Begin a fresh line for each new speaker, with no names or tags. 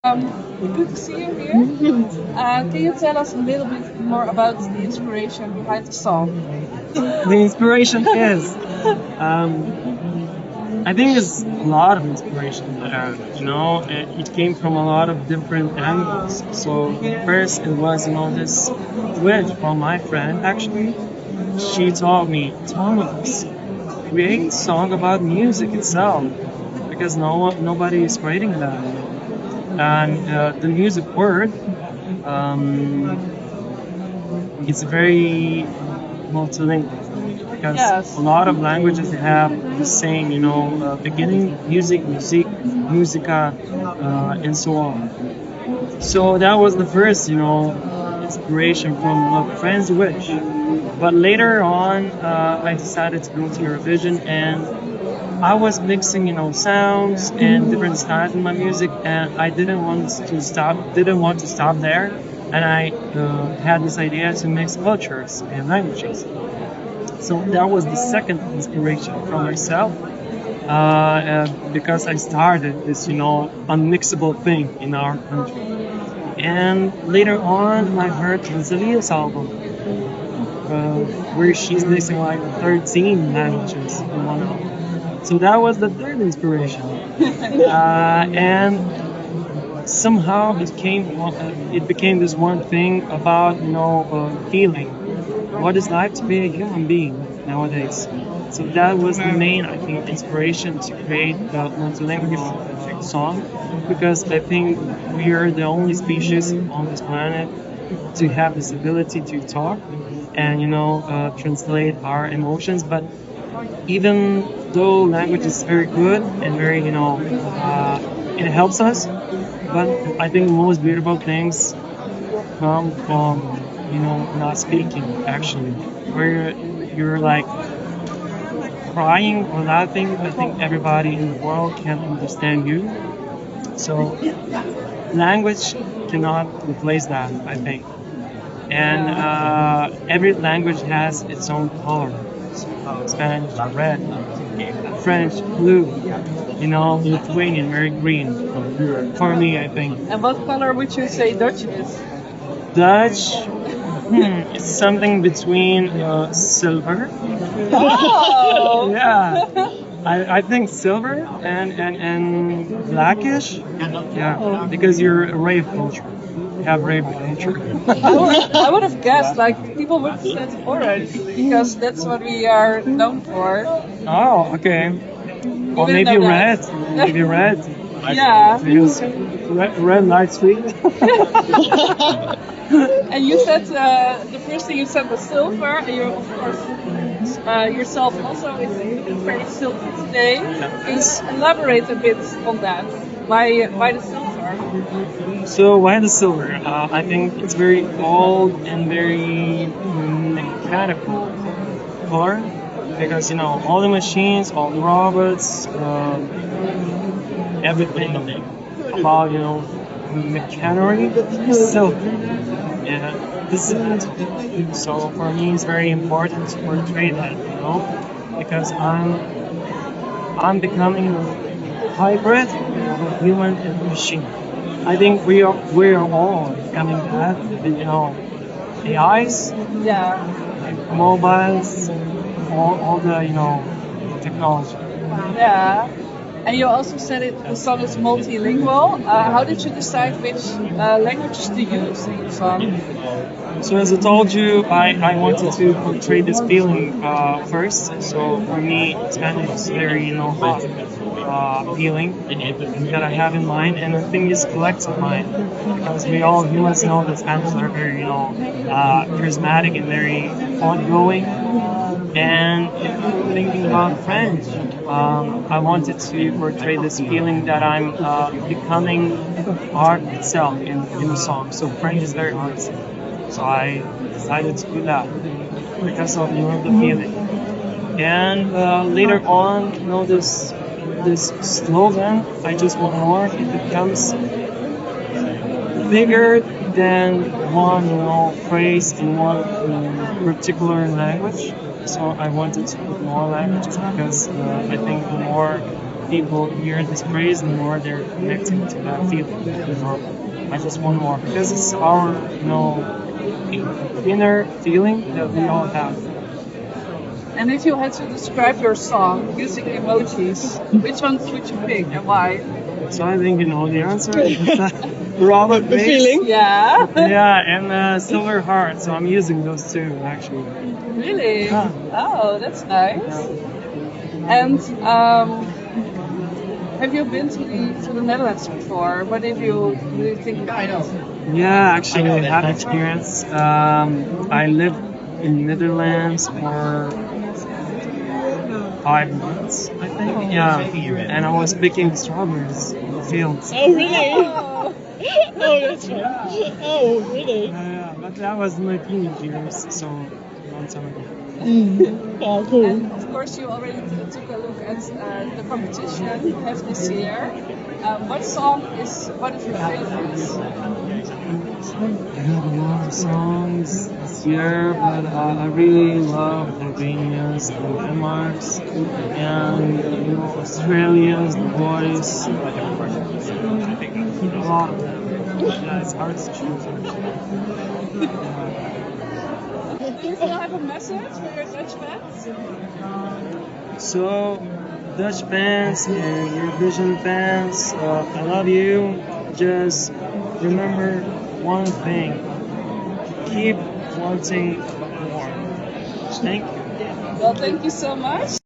Good to see you here. Can you tell us a little bit more about the inspiration behind the song?
The inspiration is, um, I think there's a lot of inspiration there. It came from a lot of different angles. So first it was, this witch from my friend actually. She taught me, Thomas, create a song about music itself because nobody is creating that. And the music word, um, it's very multilingual because a
Yes.
lot of languages have the same, beginning, musica, and so on. So that was the first, inspiration from a friend's wish. But later on, I decided to go to Eurovision, and I was mixing, sounds and different styles in my music, and I didn't want to stop. Didn't want to stop there, and I had this idea to mix cultures and languages. So that was the second inspiration from myself, because I started this, unmixable thing in our country. And later on, I heard Rosalia's album, where she's mixing like 13 languages in one album. So that was the third inspiration. And somehow it became this one thing about, feeling. What is life to be a human being nowadays? So that was the main, I think, inspiration to create the multilingual song, because I think we are the only species on this planet to have this ability to talk and, translate our emotions. But even though language is very good and very, it helps us, but I think the most beautiful things come from, not speaking actually, where you're like crying or laughing. I think everybody in the world can understand you. So language cannot replace that, I think. And every language has its own color. Spanish, red; French, blue; Lithuanian, very green. For me, I think.
And what color would you say Dutch is?
Dutch, it's something between silver.
Oh!
Yeah, I think silver and blackish. Yeah, because you're a rave culture. You have rave culture.
I would have guessed, like, people would have said orange because that's what we are known for.
Oh, okay.
You
Or
didn't
maybe
know
red.
that.
Maybe red.
Yeah.
Because red light sweet.
And you said the first thing you said was silver, and you of course yourself also is very silver today. Can you elaborate a bit on that? Why the silver?
So why the silver? I think it's very old and very mechanical color because all the machines, all the robots, everything about machinery is silver. Yeah, this is it. So for me, it's very important to portray that, because I'm becoming a hybrid of a human and a machine. I think we are all becoming that. AIs,
Yeah.
mobiles, all the technology.
Yeah. And you also said the song is multilingual. How did you decide which languages to use in the song?
So as I told you, I wanted to portray this feeling first. So for me, Spanish is very hot feeling that I have in mind, and I think it's collective mind because we all humans know that Spanish are very charismatic and very outgoing. And thinking about French, I wanted to portray this feeling that I'm becoming art itself in the song. So French is very artsy. So I decided to do that because of the feeling. And later on, this slogan, I just want more. It becomes bigger than one phrase in one particular language. So I wanted to put more languages because I think the more people hear this praise, the more they're connecting to that feeling. You know, I just want more because it's our, inner feeling that we all have.
And if you had to describe your song using emojis, which ones would you pick and why?
So I think you know the answer. It's Robert
The feeling?
Yeah.
Yeah, and Silver Heart. So I'm using those two actually.
Really?
Yeah.
Oh, that's nice. And have you been to the Netherlands before? What did you think about it?
Yeah, actually, I have experience. I lived in Netherlands for 5 months, I think. Yeah, and I was picking strawberries in the fields.
Oh, really?
Oh.
Oh, that's fun. Oh, really?
Yeah, but that was in my teenage years, so a long time ago.
Oh, cool.
And of course, you already took a look at the competition you have this year. What is one of your favorites?
I have a lot of songs this year, but I really love Albania's, the Denmark's, and Australia's, The Voice. A lot of them. Yeah, it's hard to choose actually.
Do you still have a message for your Dutch fans?
So, Dutch fans and Eurovision fans, I love you. Just remember one thing. Keep wanting more. Thank you.
Well, thank you so much.